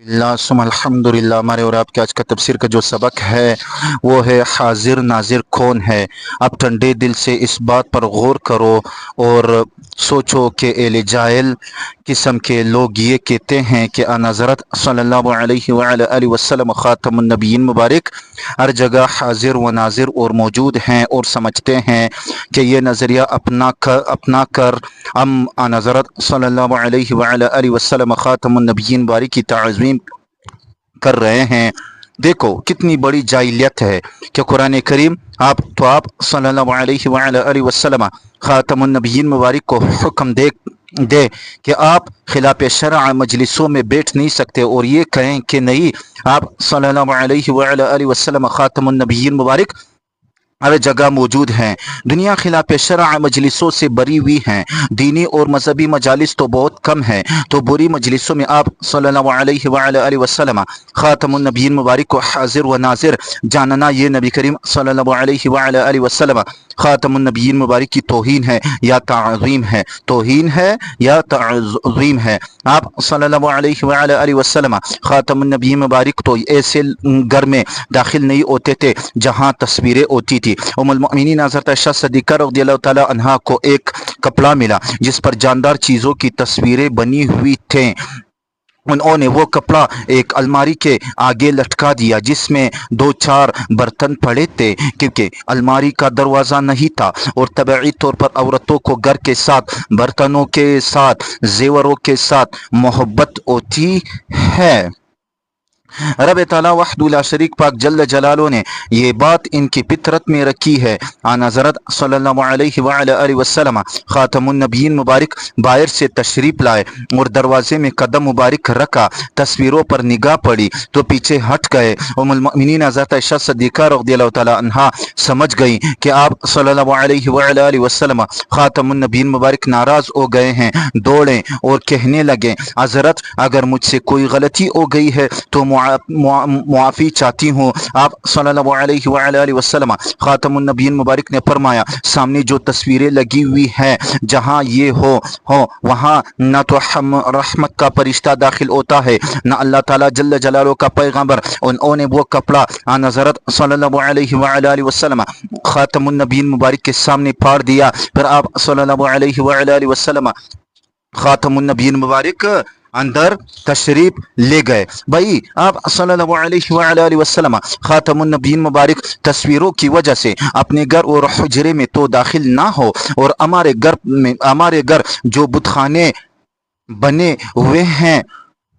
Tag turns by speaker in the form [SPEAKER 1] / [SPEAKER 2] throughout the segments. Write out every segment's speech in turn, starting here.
[SPEAKER 1] अल्हम्दुलिल्लाह। हमारे और आपके आज का तफसीर का जो सबक है वो है हाजिर नाजिर कौन है। आप ठंडे दिल से इस बात पर गौर करो और सोचो कि एले जाहिल किस्म के लोग ये कहते हैं कि हज़रत सल्लल्लाहु अलैहि वसल्लम ख़ातमुन नबिय्यीन मुबारक हर जगह हाजिर व नाजिर और मौजूद हैं और समझते हैं कि ये नज़रिया अपना कर हम हज़रत सल्लल्लाहु अलैहि वसल्लम ख़ातमुन नबिय्यीन मुबारक की ताज़ीम कर रहे हैं। देखो कितनी बड़ी जाहिलियत है कि कुरान करीम आप सल्लल्लाहु अलैहि वसल्लम ख़ातमुन नबिय्यीन मुबारक को हुक्म दे कि आप खिलाफ शरअ मजलिसों में बैठ नहीं सकते और ये कहें कि नहीं, आप सल्लल्लाहु अलैहि वसल्लम ख़ातमुन नबिय्यीन मुबारक हर जगह मौजूद हैं। दुनिया खिलाफ शरअ मजलिसों से बरी हुई हैं। दीनी और मजहबी मजालिस तो बहुत कम हैं, तो बुरी मजलिसों में आप सल्लल्लाहु अलैहि वसल्लम ख़ातमुन नबिय्यीन मुबारक को हाजिर व नाजिर जानना ये नबी करीम सल्लल्लाहु अलैहि वसल्लम ख़ातमुन नबिय्यीन मुबारक की तौहीन है या ताज़ीम है। तौहीन है या ताज़ीम है। आप सल्लल्लाहु अलैहि वसल्लम ख़ातमुन नबिय्यीन मुबारक तो ऐसे घर में दाखिल नहीं होते थे जहाँ तस्वीरें होती थी। उम्मुल मोमिनीन हज़रत आयशा सिद्दीक़ा रज़ियल्लाहु तआला अन्हा को एक कपड़ा मिला जिस पर जानदार चीज़ों की तस्वीरें बनी हुई थीं। उन्होंने वो कपड़ा एक अलमारी के आगे लटका दिया जिसमें 2-4 बर्तन पड़े थे, क्योंकि अलमारी का दरवाज़ा नहीं था और तबई तौर पर औरतों को घर के साथ बर्तनों के साथ जेवरों के साथ मोहब्बत होती है। रब ताला वहदहू ला शरीक पाक जल्ल जलालो ने ये बात इनकी फितरत में रखी है। हज़रत सल्लल्लाहु अलैहि वसल्लम ख़ातमुन नबिय्यीन मुबारक बाहर से तशरीफ़ लाए और दरवाजे में कदम मुबारक रखा। तस्वीरों पर निगाह पड़ी तो पीछे हट गए। उम्मुल मोमिनीन हज़रत आयशा सिद्दीक़ा रज़ियल्लाहु तआला अन्हा समझ गई कि आप सल्लल्लाहु अलैहि वसल्लम ख़ातमुन नबिय्यीन मुबारक नाराज़ हो गए हैं। दौड़े और कहने लगे, हज़रत अगर मुझसे कोई गलती हो गई है तो मुआफ़ी चाहती हूँ। आप सल्लल्लाहु अलैहि वसल्लम ख़ातमुन नबिय्यीन मुबारक ने फरमाया, सामने जो तस्वीरें लगी हुई हैं जहाँ ये हो वहाँ न तो रहमत का फरिश्ता दाखिल होता है न अल्लाह ताला जल्ल जलालो का पैगंबर। उन्होंने वो कपड़ा हज़रत सल्लल्लाहु अलैहि वसल्लम ख़ातमुन नबिय्यीन मुबारक के सामने फाड़ दिया। फिर आप सल्लल्लाहु अलैहि वसल्लम ख़ातमुन नबिय्यीन मुबारक अंदर तशरीफ ले गए। भाई आप सल्लल्लाहु अलैहि वसल्लम ख़ातमुन नबिय्यीन मुबारक तस्वीरों की वजह से अपने घर और हुजरे में तो दाखिल ना हो और हमारे घर जो बुतखाने बने हुए हैं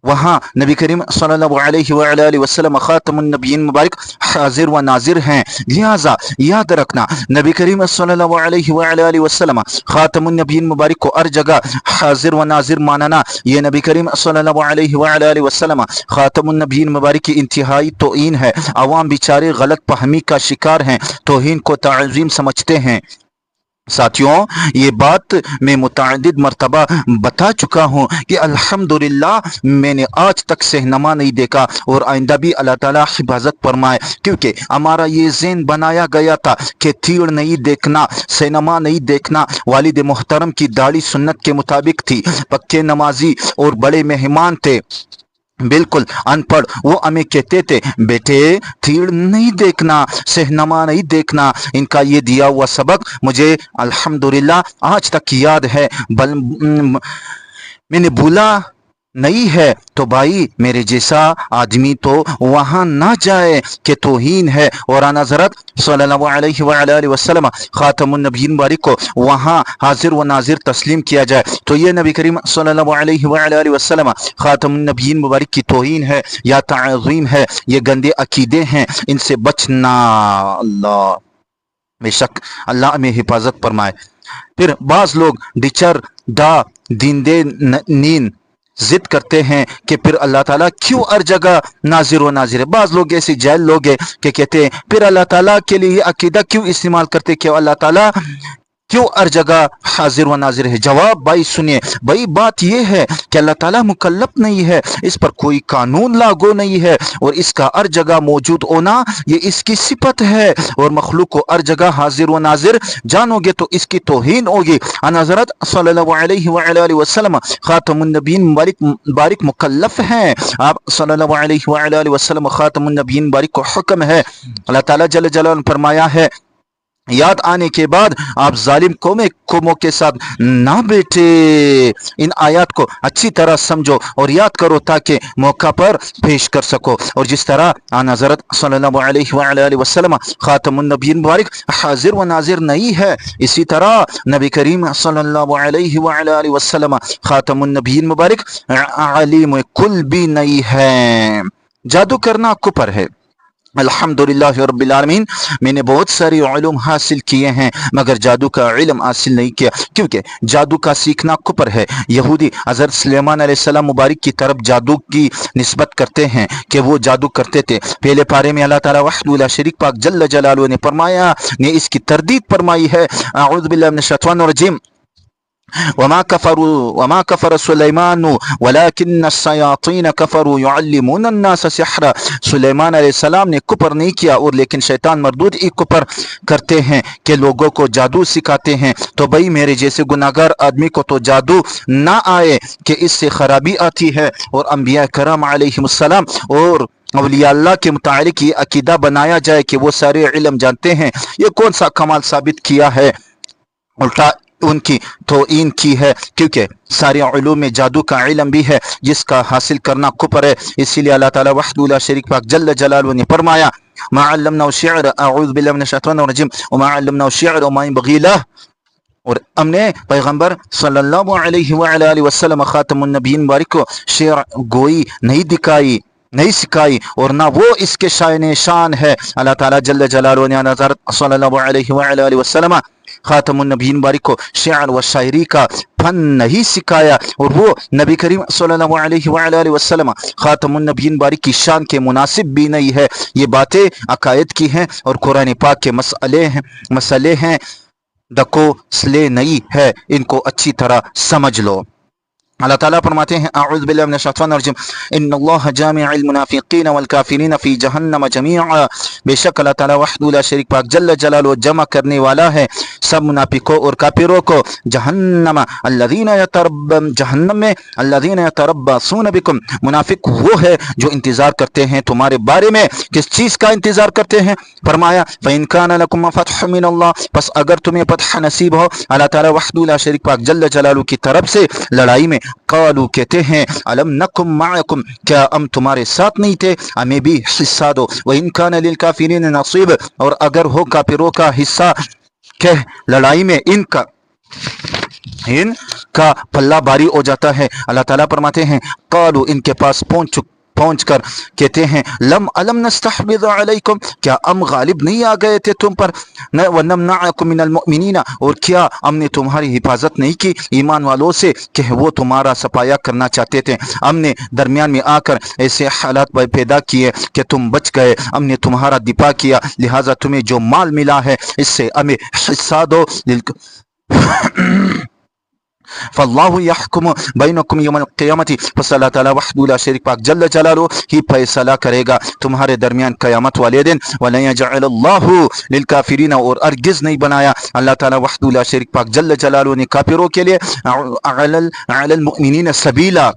[SPEAKER 1] वहाँ नबी करीम सल्लल्लाहु अलैहि वसल्लम ख़ातमुन नबिय्यीन मुबारक हाजिर व नाजिर हैं। लिहाजा याद रखना, नबी करीम सल्लल्लाहु अलैहि वसल्लम ख़ातमुन नबिय्यीन मुबारक को हर जगह हाजिर व नाजिर मानना ये नबी करीम सल्लल्लाहु अलैहि वसल्लम ख़ातमुन नबिय्यीन मुबारक की इंतहाई तौहीन है। अवाम बेचारे गलत फहमी का शिकार हैं, तौहीन को ताज़ीम समझते हैं। साथियों, ये बात मैं मुतअद्दिद मरतबा बता चुका हूँ कि अल्हम्दुलिल्लाह मैंने आज तक सहनमा नहीं देखा और आइंदा भी अल्लाह ताला हिफाजत फरमाए, क्योंकि हमारा ये ज़हन बनाया गया था कि तीर नहीं देखना, सहनमा नहीं देखना। वालिद मोहतरम की दाढ़ी सुन्नत के मुताबिक थी, पक्के नमाजी और बड़े मेहमान थे, बिल्कुल अनपढ़। वो हमें कहते थे, बेटे तीर नहीं देखना, सहनमा नहीं देखना। इनका ये दिया हुआ सबक मुझे अल्हम्दुलिल्लाह आज तक याद है, मैंने भूला नहीं है। तो भाई मेरे जैसा आदमी तो वहाँ ना जाए कि तौहीन है और हज़रत सल्लल्लाहु अलैहि वसल्लम ख़ातमुन नबिय्यीन मुबारक को वहाँ हाजिर व नाजिर तस्लीम किया जाए। तो ये नबी करीम सल्लल्लाहु अलैहि वसल्लम ख़ातमुन नबिय्यीन मुबारक की तौहीन है या ताज़ीम है। ये गंदे अकीदे हैं, इनसे बचना। अल्लाह बेशक अल्लाह में हिफाजत फरमाए। फिर बाज़ लोग डिचर दा दींदे नीन जिद करते हैं कि फिर अल्लाह ताला क्यों हर जगह नाजिर व नाजिर है। बाज़ लोग ऐसे जाहिल लोग हैं कि कहते हैं फिर अल्लाह ताला के लिए अकीदा क्यों इस्तेमाल करते कि अल्लाह ताला क्यों हर जगह हाजिर व नाजिर है? जवाब भाई सुनिए, भाई बात यह है कि अल्लाह ताला मुकल्लफ नहीं है, इस पर कोई कानून लागू नहीं है, और इसका हर जगह मौजूद होना ये इसकी सिफत है, और मखलूक को हर जगह हाजिर व नाजिर जानोगे तो इसकी तौहीन होगी। हज़रत सल्लल्लाहु अलैहि वसल्लम खातमुन नबीय्यीन बारिक मुकल्लफ हैं। आप सल्लल्लाहु अलैहि वसल्लम खातमुन नबीय्यीन बारिक को हुक्म है, अल्लाह ताला जल्ल जलालहू ने फरमाया है, याद आने के बाद आप जालिम कौमों के साथ ना बैठे। इन आयत को अच्छी तरह समझो और याद करो ताकि मौका पर पेश कर सको। और जिस तरह आन हज़रत सल्लल्लाहु अलैहि वसल्लम खातमुन नबीय्यीन मुबारक हाजिर व नाजिर नहीं है, इसी तरह नबी करीम सल्लल्लाहु अलैहि वसल्लम खातमुन नबीय्यीन मुबारक आलिम कुल भी नहीं है। जादू करना कुफर है। अल्हम्दुलिल्लाह रब्बिल आलमीन, मैंने बहुत सारे इल्म हासिल किए हैं मगर जादू का इल्म हासिल नहीं किया, क्योंकि जादू का सीखना कुफर है। यहूदी हज़रत सुलेमान अलैहिस्सलाम मुबारक की तरफ जादू की निस्बत करते हैं कि वो जादू करते थे। पहले पारे में अल्लाह ताला वहदहू ला शरीक पाक जल्ल जलालहू ने फरमाया, ने इसकी तरदीद फरमाई है, अऊज़ु बिल्लाहि मिनश शैतानिर रजीम, वमा कफर सुलेमान वलाकिन्न शयातीन कफरू युअल्लिमून अन्नास सिहरा। सुलेमान अलैहिस्सलाम ने कुफर नहीं किया, और लेकिन शैतान मरदूद ही कुफर करते हैं कि लोगों को जादू सिखाते हैं। तो भाई मेरे जैसे गुनाहगार आदमी को तो जादू ना आए कि इससे खराबी आती है। और अंबिया करम अलैहिमुस्सलाम और औलिया अल्लाह के मुतालिक ये अकीदा बनाया जाए कि वो सारे इल्म जानते हैं, ये कौन सा कमाल साबित किया है? उल्टा उनकी तौहीन की है, क्योंकि सारे उलूम में जादू का इल्म भी है जिसका हासिल करना कुफर है। इसीलिए अल्लाह ताला वहदहू ला शरीक पाक जल्ल जलालहू ने फरमाया, मा अल्लमनाहु शिअर, अऊज़ु बिल्लाहि मिनश शैतानिर रजीम, व मा अल्लमनाहु शिअर व मा यंबग़ी लह। और हमने पैगंबर सल्लल्लाहु अलैहि वसल्लम खातमुन नबीय्यीन मुबारक को शेर गोई नहीं सिखाई, और ना वो इसके शान शान है। अल्लाह ताला जल्ल जलालहू ने हज़रत सल्लल्लाहु अलैहि वसल्लम खातमुन नबीय्यीन मुबारक को शेर व शायरी का फन नहीं सिखाया, और वो नबी करीम सल्लल्लाहु अलैहि वसल्लम खातमुन नबीय्यीन मुबारक की शान के मुनासिब भी नहीं है। ये बातें अकायद की हैं और कुरान पाक के मसले हैं, दको स्ले नहीं है, इनको अच्छी तरह समझ लो। अल्लाह ताला फरमाते हैं, अऊज़ु बिल्लाहि मिनश शैतानिर रजीम, इन्नल्लाह जामिउल मुनाफिकीन वल काफिरीन फी जहन्नम जमीआ। बेशक अल्लाह ताला वहदहू ला शरीक पाक जल्ल जलालहू जमा करने वाला है सब मुनाफिकों और काफिरों को जहन्नम में अल्लज़ीना यतरब्बसून बिकुम। मुनाफिक वो है जो इंतजार करते हैं तुम्हारे बारे में। किस चीज़ का इंतजार करते हैं? फरमाया, फ़इन कान लकुम फ़त्हुम मिनल्लाह, बस अगर तुम्हें फतह नसीब हो अल्लाह ताला वहदहू ला शरीक पाक जल्ल जलालहू की तरफ से लड़ाई में, कालू कहते हैं, अलम नकुम माअकुम, क्या हम तुम्हारे साथ नहीं थे? हमें भी हिस्सा दो। व इन कान लिल काफिरीन नसीब, और अगर हो काफिरों का हिस्सा कह लड़ाई में इनका पल्ला भारी हो जाता है। अल्लाह ताला फरमाते हैं, कालू इनके पास पहुंच कर कहते हैं, अलम नस्तहविज़ अलैकुम, क्या हम गालिब नहीं आ गए थे तुम पर? व नमनअकुम मिनल मुमिनीना, और क्या हमने तुम्हारी हिफाजत नहीं की ईमान वालों से कि वो तुम्हारा सफाया करना चाहते थे? हमने दरमियान में आकर ऐसे हालात पैदा किए कि तुम बच गए, हमने तुम्हारा दिफा किया, लिहाजा तुम्हें जो माल मिला है इससे हमें हिस्सा दो। फल्लाहु यहकुमु बैनकुम यौमल क़ियामती, बस अल्लाह ताला वहदहू ला शरीक पाक जल्ल जलालहू ही फैसला करेगा तुम्हारे दरमियान क़यामत वाले दिन। वला यजअलल्लाहु लिल काफिरीन, और अर्गिज़ नहीं बनाया अल्लाह ताला वहदहू ला शरीक पाक जल्ल जलालहू ने काफिरों के लिए अलल मुमिनीन सबीला,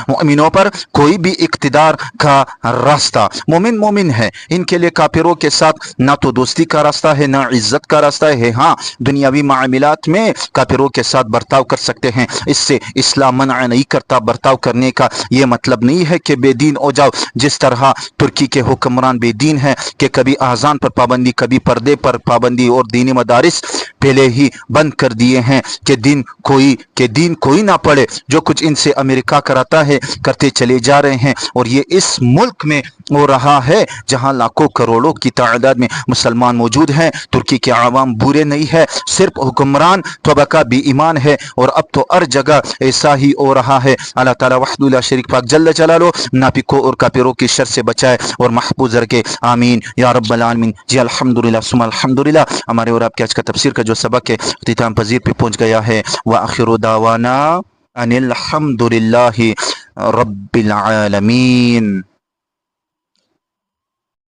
[SPEAKER 1] मोमिनों पर कोई भी इक़्तिदार का रास्ता। मोमिन है, इनके लिए काफिरों के साथ ना तो दोस्ती का रास्ता है ना इज्जत का रास्ता है। हाँ, दुनियावी मामलात में काफिरों के साथ बर्ताव कर सकते हैं, इससे इस्लाम मना नहीं करता बर्ताव करने का। ये मतलब नहीं है कि बेदीन हो जाओ, जिस तरह तुर्की के हुक्मरान बेदीन हैं कि कभी आज़ान पर पाबंदी, कभी पर्दे पर पाबंदी, और दीनी मदारिस पहले ही बंद कर दिए हैं कि दीन कोई ना पढ़े। जो कुछ इनसे अमेरिका कराता رہا ہے، کرتے چلے جا رہے ہیں، اور یہ اس ملک میں ہو رہا ہے جہاں لاکھوں کروڑوں کی تعداد میں مسلمان موجود ہیں۔ ترکی کے عوام برے نہیں ہے، صرف حکمران طبقہ بھی ایمان ہے، اور اب تو ہر جگہ ایسا ہی ہو رہا ہے۔ اللہ تعالیٰ وحدہ لا شریک پاک جل جلالہ ناپیکوں اور کافروں کی شر سے بچائے اور محفوظ رکھے، آمین یا رب العالمین۔ جی الحمدللہ ثم الحمدللہ، ہمارے اور آپ کے آج کا تفسیر کا جو سبق ہے اختتام پذیر پہ پہنچ گیا ہے۔ وآخر دعوانا ان الحمدللہ رب العالمین۔